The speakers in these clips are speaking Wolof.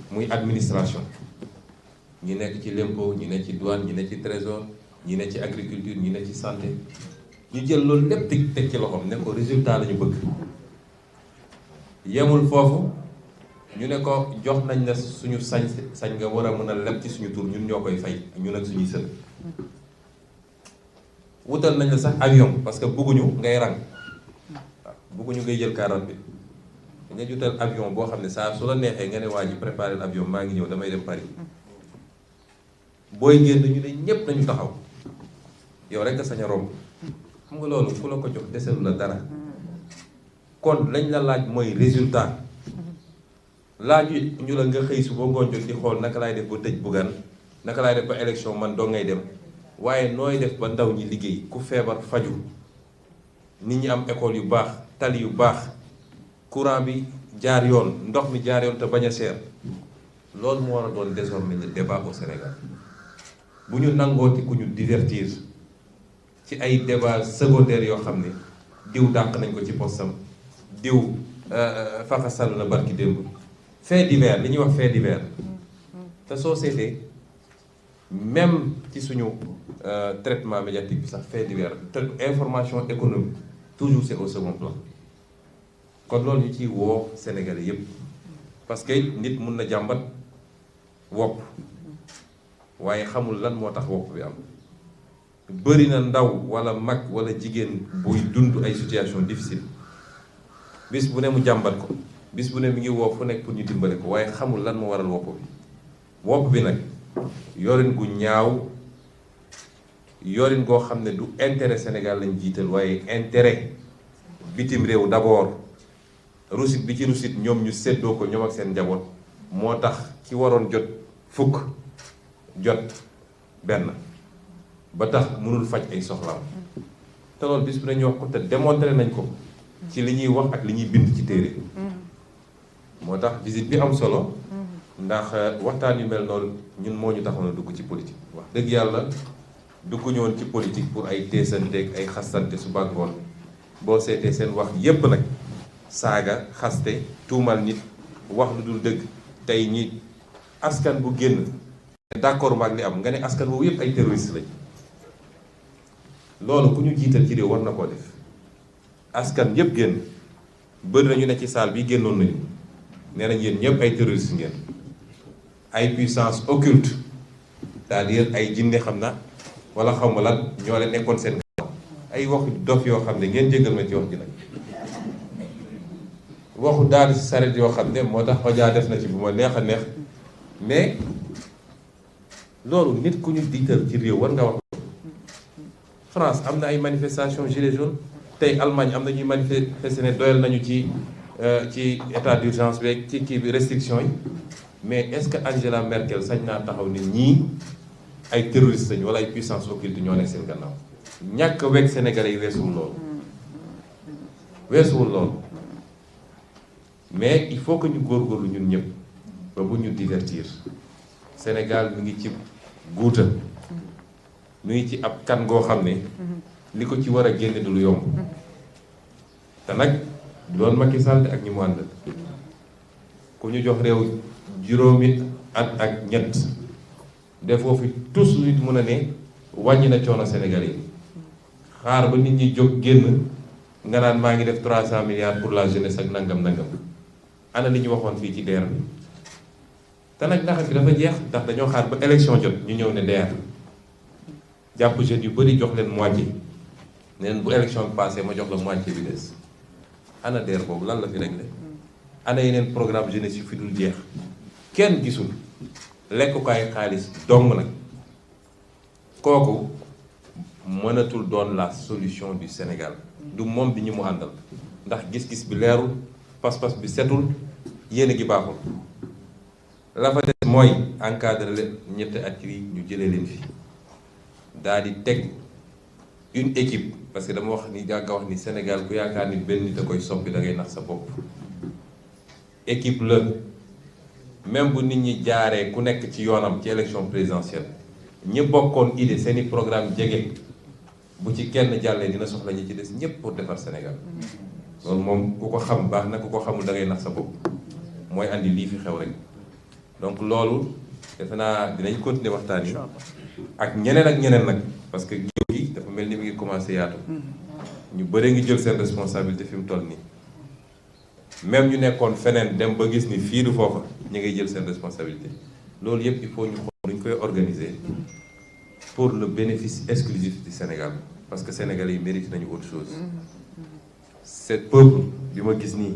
muy administration ñi nekk ci l'impôt ñi nekk ci douane ñi nekk ci trésor ñi nekk ci agriculture ñi nekk ci santé ñu jël loolu lépp teg ci loxoom ne ko résultat la ñu bëgg. yemul foofu ñu ne ko jox nañ la suñu sañ nga war a mën a leb ci suñu tur ñun ñoo koy fay ñun ak suñuy sët. wutal nañ la sax avion parce que bëgguñu ngay rang waaw bëgguñu ngay jël 40 bi nga jutal avion boo xam ne saa su la neexee nga ne waa ji préparé l'avion maa ngi ñëw damay dem Paris booy génn ñu ne ñépp nañu taxaw yow rek nga sañ a romb xam nga loolu ku la ko jox deselu la dara. kon lañ la laaj mooy résultat laaj ñu la nga xëy su ba ngoon jot di xool naka laay def ba tëj Bougane naka laay def ba élection man doo ngay dem waaye nooy def ba ndaw ñi liggéey ku feebar faju nit ñi am école yu baax tali yu baax courant bi jaar yoon ndox mi jaar yoon te bañ a seer loolu moo war a doon désormais le débat au Sénégal bu ñu nangooti ku ñu divertir ci ay débat secondaire yoo xam ne diw dàq nañ ko ci postam diw faxasal na barki démb fait divers li ñuy wax fait divers te soo seetee même ci suñu traitement médiatique bi sax fait divers te information économique toujours c'est au second plan kon loolu ñu ciy woo Sénégalais yépp parce que nit mun na jàmbat wopp waaye xamul lan moo tax wopp bi am bëri na ndaw wala mag wala jigéen buy dund ay situation difficile bis bu ne mu jàmbat ko bis bu ne mi ngi woo fu nekk pour ñu dimbale ko waaye xamul lan moo waral wopp bi nag yorin gu ñaaw yorin goo xam ne du intérêt Sénégal lañ jiital waaye intérêt bitim réew d'abord rusit bi ci rusit ñoom ñu séddoo ko ñoom ak seen njaboot moo tax ki waroon jot fukk jot benn ba tax mënul faj ay soxlaam te loolu bis bu ne ñu wax ko te démontré nañ ko ci li ñuy wax ak li ñuy bind ci téere moo tax visite bi am solo ndax waxtaan yu mel noonu ñun moo ñu taxoon a dugg ci politique wax dëgg yàlla dugg ñoon ci politique pour ay teesanteeg ay xastante suba ak ngoon boo seetee seen wax yépp nag saaga xaste tuumal nit wax lu dul dëgg tey ñi askan bu génn d'accord maag li am nga ne askan boobu yépp ay terroriste lañ loolu ku ñu jiital ci réew war na koo def askan yépp génn bëri nañu ne ci salle bi génnoon nañu nee nañ yéen ñëpp ay terroristes ngeen ay puissance occulte c'est-à-dire ay jinne xam na wala xaw ma lan ñoo leen nekkoon seen gannaaw ay waxu dof yoo xam ne ngeen jéggal ma ci wax ji nag waxu daal si saret yoo xam ne moo tax Oja def na ci bu ma neex a neex mais loolu nit ku ñu diital ci réew war nga wax. France am na ay manifestation gilets jaunes tey Allemagne am na ñuy manifester ne doyal nañu ci état d'urgence beeg ci kii bi restriction yi mais est-ce que Angela Merkel sañ naa taxaw ne ñii ay terroristes lañu wala ay puissance occulte ñoo nekk seen gannaaw ñàkk weg Sénégalais yi weesuwul loolu mais il faut que ñu góorgóorlu ñun ñëpp ba bu ñu divertir Sénégal mi ngi ci guuta mi ngi ci ab kan goo xam ne li ko ci war a génne du lu yomb te nag doon Macky Sall ak ñi mu àndal ku ñu jox réew juróomi at ak ñett defoo fi tous lu nit mën a ne wàññi na coono Sénégal yi xaar ba nit ñi jóg génn nga naan maa ngi def 300 milliards pour la jeunesse ak nangam ana li ñu waxoon fii ci DER bi te nag ndax bi dafa jeex ndax dañoo xaar ba élection jot ñu ñëw ne DER jàpp jeunes yu bëri jox leen moitié neen bu élection bi passé ma jox la moitié bi des ana DER boobu lan la fi réglé ana yeneen programme jeunesse yu fi dul jeex kenn gisul lekkukaay xaalis dong nag kooku mënatul doon la solution du Sénégal du moom bi ñu mu àndal ndax gis-gis bi leerul pas-pas bi setul yéene gi baaxul la fa des mooy encadré leen ñetti at yi ñu jëlee leen fi daal di teg une équipe parce que dama wax ni jàgga wax ni Sénégal ku yaakaar ni benn nit a koy soppi da ngay nax sa bopp équipe la même bu nit ñi jaaree ku nekk ci yoonam ci élection présidentielle ñi bokkoon idée seeni programme jege bu ci kenn jàllee dina soxla ñi ci des ñépp pour defar Sénégal loolu moom ku ko xam baax na ku ko xamul da ngay nax sa bopp mooy andi lii fi xew rek donc loolu defe naa dinañ continuer waxtaan yi ak ñeneen nag parce que géew gi dafa mel ni mi ngi commencé yaatu ñu bëri ngi jël seen responsabilité fi mu toll nii même ñu nekkoon feneen dem ba gis ni fii du foofa ñu ngay jël seen responsabilité loolu yëpp il faut ñu xool nu ñu koy organiser pour le bénéfice exclusif du Sénégal parce que Sénégalais yi mérite nañu autre chose. Ce peuple bi ma gis nii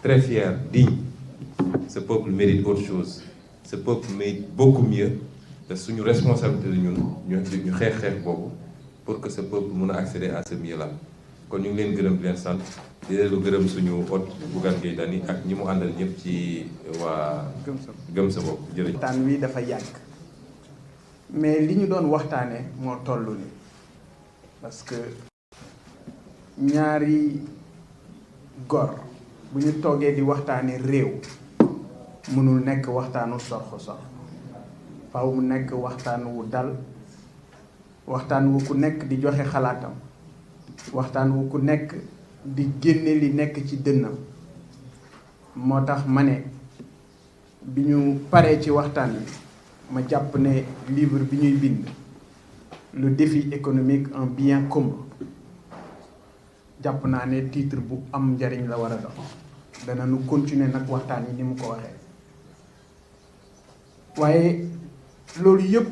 très fier, digne, ce peuple mérite autre chose. Ce peuple mérite beaucoup mieux de suñu responsabilité ñun ñu xeex boobu pour que ce peuple mun a accéder à ce mieux-là. kon ñu ngi leen gërëm di leen sant di leen gërëm suñu hôte Bougane Gueye Dany ak ñi mu àndal ñëpp ci waa gëm sa bopp jërëjëf. waxtaan wi dafa yàgg mais li ñu doon waxtaanee moo toll ni parce que ñaari gor bu ñu toogee di waxtaanee réew mënul nekk waxtaanu sorxo faaw mu nekk waxtaan wu dal waxtaan wu ku nekk di joxe xalaatam waxtaan wu ku nekk di génne li nekk ci dënnam moo tax ma ne bi ñu paree ci waxtaan wi ma jàpp ne livre bi ñuy bind le défi économique un bien commun jàpp naa ne titre bu am njariñ la war a doon dana nu continuer nag waxtaan yi ni mu ko waxee waaye loolu yëpp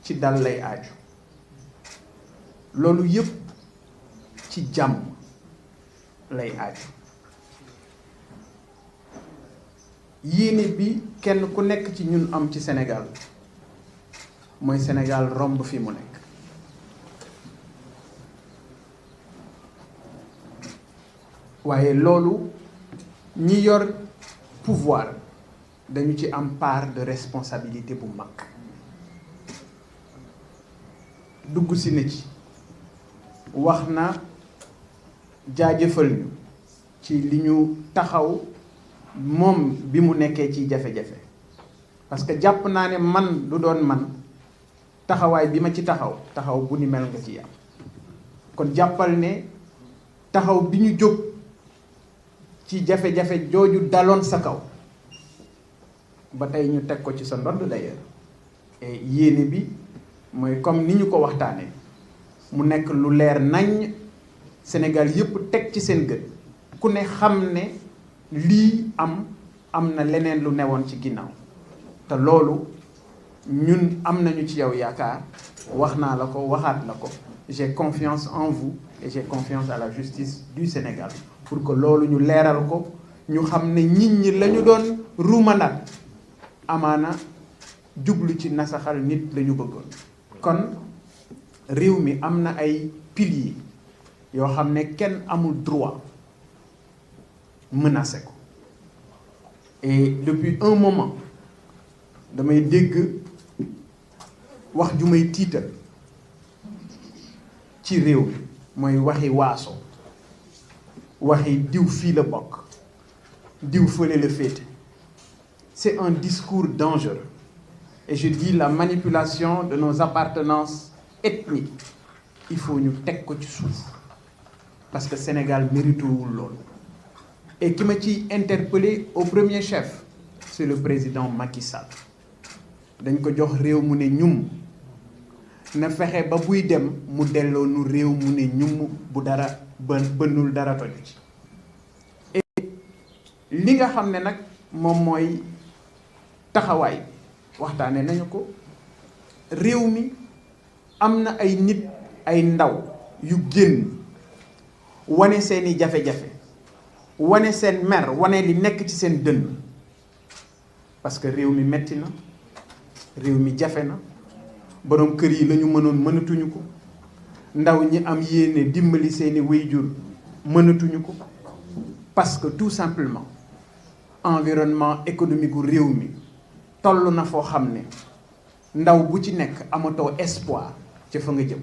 ci dal lay aaju loolu yëpp ci jàmm lay aaju yéene bi kenn ku nekk ci ñun am ci Sénégal mooy Sénégal romb fi mu nekk waaye loolu ñi yor pouvoir dañu ci am part de responsabilité bu mag dugg si na ci wax na jaajëfal ñu ci li ñu taxaw moom bi mu nekkee ci jafe-jafe parce que jàpp naa ne man du doon man taxawaay bi ma ci taxaw bu ni mel nga ci am kon jàppal ne taxaw bi ñu jóg ci jafe-jafe jooju daloon sa kaw ba tey ñu teg ko ci sa ndodd d'ailleurs et yéene bi mooy comme ni ñu ko waxtaanee mu nekk lu leer nañ Sénégal yëpp teg ci seen gët ku ne xam ne lii am na leneen lu newoon ci ginnaaw te loolu ñun am nañu ci yow yaakaar wax naa la ko waxaat la ko j'ai confiance en vous et j'ai confiance à la justice du Sénégal pour que loolu ñu leeral ko ñu xam ne nit ñi la ñu doon ruumandaat amaana jublu ci nasaxal nit la ñu bëggoon kon réew mi am na ay piliers yoo xam ne kenn amul droit menacé ko et depuis un moment damay dégg wax ju may tiital ci réew mi mooy waxi waaso waxi diw fii la bokk diw fële la féete c'est un discours dangereux et je dis la manipulation de nos appartenances ethniques il faut ñu teg ko ci suuf parce que Sénégal méritewul loolu et ki ma ciy interpellé au premier chef c'est le président Macky Sall dañ ko jox réew mu ne ñum na fexe ba buy dem mu delloo nu réew mu ne ñum bu dara bënnul dara toju ci et li nga xam ne nag moom mooy taxawaay waxtaane nañu ko réew mi am na ay nit ay ndaw yu génn wane seeni jafe-jafe wane seen mer wane li nekk ci seen dënn parce que réew mi metti na réew mi jafe na boroom kër yi lañu mënoon mënatuñu ko ndaw ñi am yéene dimbali seeni waajur mënatuñu ko parce que tout simplement environnement économique gu réew mi toll na foo xam ne ndaw bu ci nekk amatoo espoir ca fa nga jëm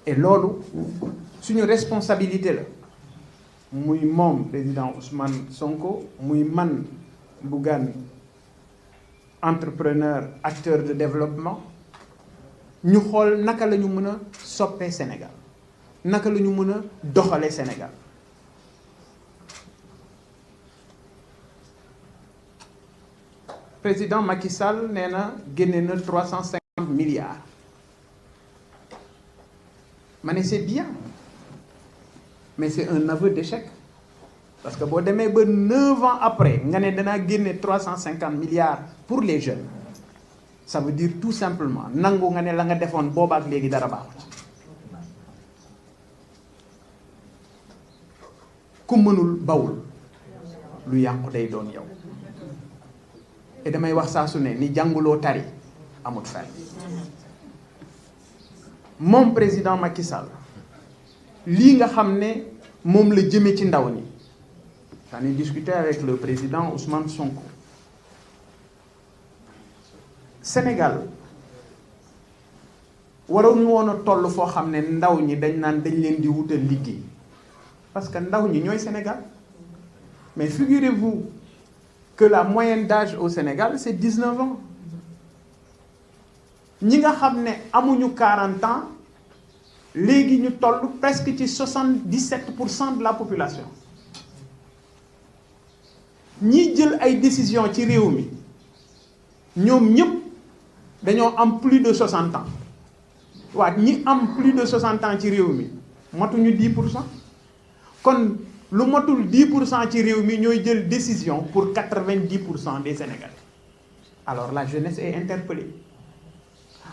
et loolu suñu responsabilité la muy moom président Ousmane Sonko muy man Bougane entrepreneur acteur de développement ñu xool naka la ñu mën a soppee Sénégal naka la ñu mën a doxalee Sénégal président Macky Sall nee na génne na 350 milliards ma ne c'est bien mais c'est un aveu d'échec parce que boo demee ba 9 ans après nga ne danaa génne 350 milliards pour les jeunes ça veut dire tout simplement nangu nga ne la nga defoon boobaak léegi dara baaxu ci ku mënul bawul lu yàqu day doon yow et damay wax saa su ne ni jànguloo tari amut fenn moom président Macky Sall lii nga xam ne moom la jëme ci ndaw ñi j'en ai discuté avec le président Ousmane Sonko Sénégal waroon woon a toll foo xam ne ndaw ñi dañ naan dañ leen di wutal liggéey parce que ndaw ñi ñooy Sénégal mais figurez-vous que la moyenne d'âge au Sénégal c'est 19 ans ñi nga xam ne amuñu 40 ans léegi ñu toll presque ci 77% de la population ñi jël ay décisions ci réew mi ñoom ñëpp dañoo am plus de 60 ans waa ñi am plus de 60 ans ci réew mi matuñu 10%. kon lu matul 10% ci réew mi ñooy jël décision pour 90% des Sénégalais alors la jeunesse est interpellée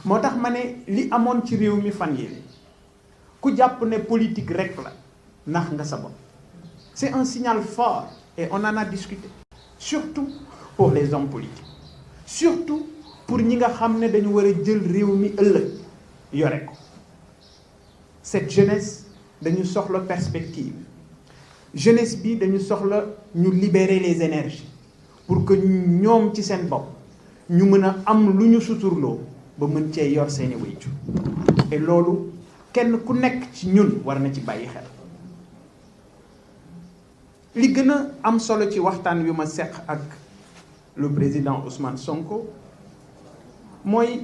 moo tax ma ne li amoon ci réew mi fan yii ku jàpp ne politique rek la nax nga sa bopp c'est un signal fort et on en a discuté surtout pour les hommes politiques surtout pour ñi nga xam ne dañu war a jël réew mi ëllëg yore ko cette jeunesse dañu soxla perspective jeunesse bi dañu soxla ñu libérer les énergies pour que ñoom ci seen bopp ñu mën a am lu ñu suturloo ba mën cee yor seeni wéyju et loolu kenn ku nekk ci ñun war na ci bàyyi xel li gën a am solo ci waxtaan wi ma seq ak le président Ousmane Sonko mooy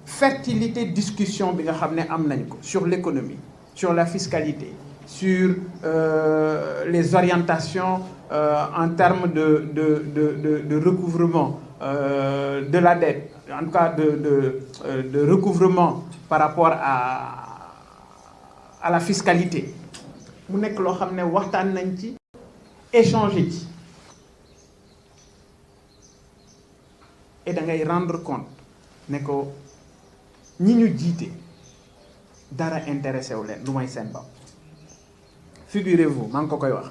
fertilité discussion bi nga xam ne am nañ ko sur l'économie sur la fiscalité sur les orientations en termes de recouvrement de la dette, en tout cas de recouvrement par rapport à la fiscalité mu nekk loo xam ne waxtaan nañ ci échanger ci et da ngay rendre compte ne ko ñi ñu jiite dara intéressé wu leen lu may seen bopp. Figurez-vous maa ngi ko koy wax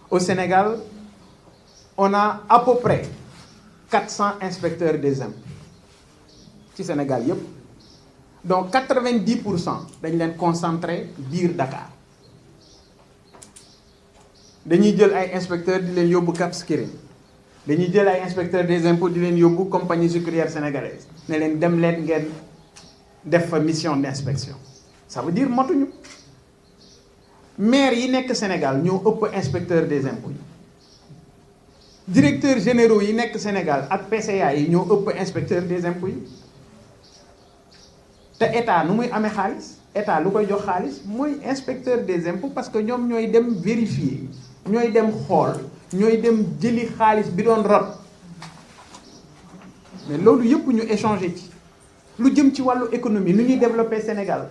au Sénégal on a à peu près 400 inspecteurs des impôts ci Sénégal yépp donc 90% dañ leen concentré biir Dakar dañuy jël ay inspecteurs di leen yóbbu Cap Skirring dañuy jël ay inspecteurs des impôts di leen yóbbu compagnie sucrière sénégalaise ne leen dem leen ngeen def fa mission d'inspection ça veut dire motuñu maire yi nekk Sénégal ñoo ëpp inspecteur des impôts yi directeurs généraux yi nekk Sénégal ak PCA yi ñoo ëpp inspecteur des impôts yi te état nu muy amee xaalis état lu koy jox xaalis mooy inspecteur des impôts parce que ñoom ñooy dem vérifier ñooy dem xool ñooy dem jëli xaalis bi doon rot mais loolu yëpp ñu échanger ci lu jëm ci wàllu économie nu ñuy développer Sénégal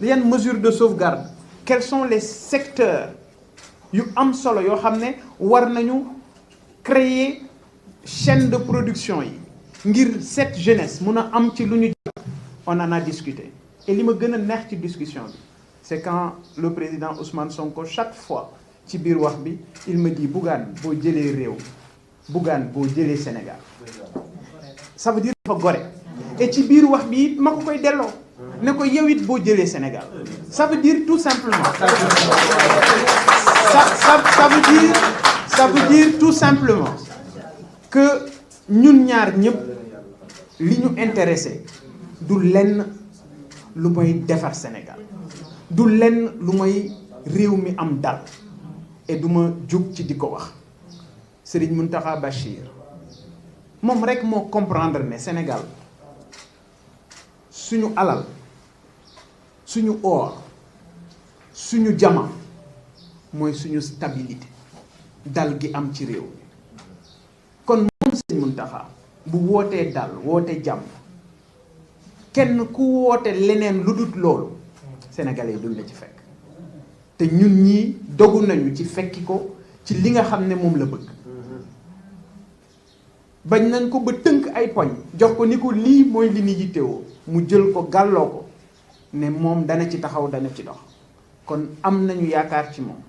yan mesures de sauvegarde quels sont les secteurs yu am solo yoo xam ne war nañu créer chaîne de production yi ngir cette jeunesse mun a am ci lu ñu jàpp on en a discuté et li ma gën a neex ci discussion bi c'est quand le président Ousmane Sonko chaque fois ci biir wax bi il me dit Bougane boo jëlee réew Bougane boo jëlee Sénégal ça veut dire dafa gore et ci biir wax bi it ma ko koy delloo ne ko yow it boo jëlee Sénégal ça veut dire tout simplement ça veut dire tout simplement que ñun ñaar ñëpp li ñu intéressé du lenn lu mooy defar Sénégal du lenn lu mooy réew mi am dal et du ma jóg ci di ko wax Serigne Mountakha Bachir moom rek moo comprendre ne Sénégal suñu alal suñu or suñu jama mooy suñu stabilité dal gi am ci réew mi kon moom Serigne Mountakha bu wootee dal woote jàmm kenn ku woote leneen lu dul loolu sénégalais yi duñ la ci fekk te ñun ñii dogu nañu ci fekki ko ci li nga xam ne moom la bëgg bañ nañ ko ba tënk ay poñ jox ko ni ko lii mooy li ni yittewoo mu jël ko gàlloo ko ne moom dana ci taxaw dana ci dox kon am nañu yaakaar ci moom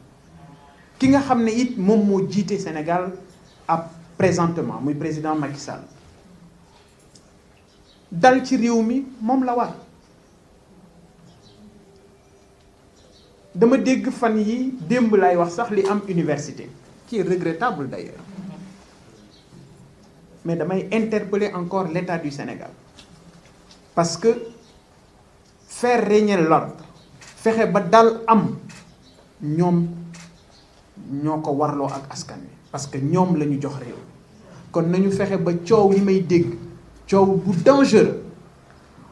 ki nga xam ne it moom moo jiite Sénégal ab présentement muy président Macky Sall dal ci réew mi moom la war dama dégg fan yi démb lay wax sax li am université qui est regrettable d'ailleurs mais damay interpeller encore l'État du Sénégal parce que faire régner l'ordre fexe ba dal am ñoom ñoo ko warloo ak askan wi parce que ñoom la ñu jox réew kon nañu fexe ba coow yi may dégg coow bu dangereux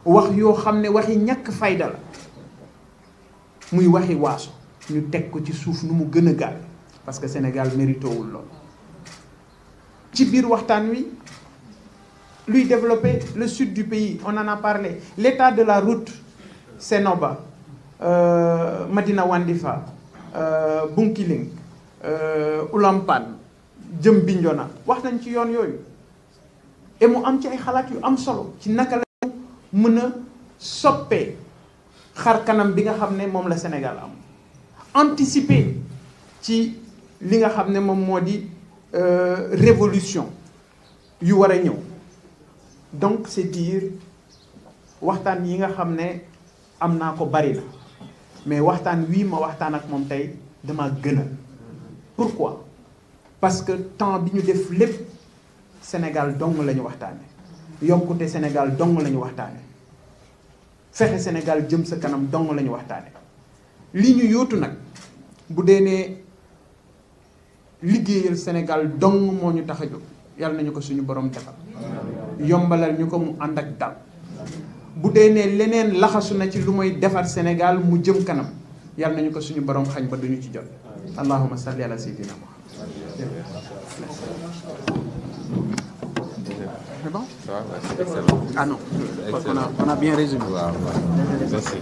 wax yoo xam ne waxi ñàkk fayda la muy waxi waaso ñu teg ko ci suuf nu mu gën a gaaw parce que Sénégal méritowul lool ci biir waxtaan wi luy développer le sud du pays on en a parlé l'état de la route Sénoba Madina Wandifa Bunkiling Oulampan jëm Bignona wax nañ ci yoon yooyu et mu am ci ay xalaat yu am solo ci naka la mën a soppee xar kanam bi nga xam ne moom la Sénégal am anticiper ci li nga xam ne moom moo di révolution yu war a ñëw donc c'est dire waxtaan yi nga xam ne am naa ko bari na mais waxtaan wii ma waxtaan ak moom tey dama gënal pourquoi parce que temps bi ñu def lépp Sénégal dong la ñu waxtaane yokkute Sénégal dong la ñu waxtaane fexe Sénégal jëm sa kanam dong la ñu waxtaane li ñu yóotu nag bu dee ne liggéeyal Sénégal dong moo ñu tax a jóg yàlla nañu ko suñu borom defal yombalal ñu ko mu ànd ak dal bu dee ne leneen laxasu na ci lu mooy defar Sénégal mu jëm kanam yàlla nañu ko suñu borom xañ ba duñu ci jot allahumma salli ala sayyidina Muhammad. C'est bon? Ça va, c'est excellent. Ah non, on a bien résumé. Wow, wow. Merci.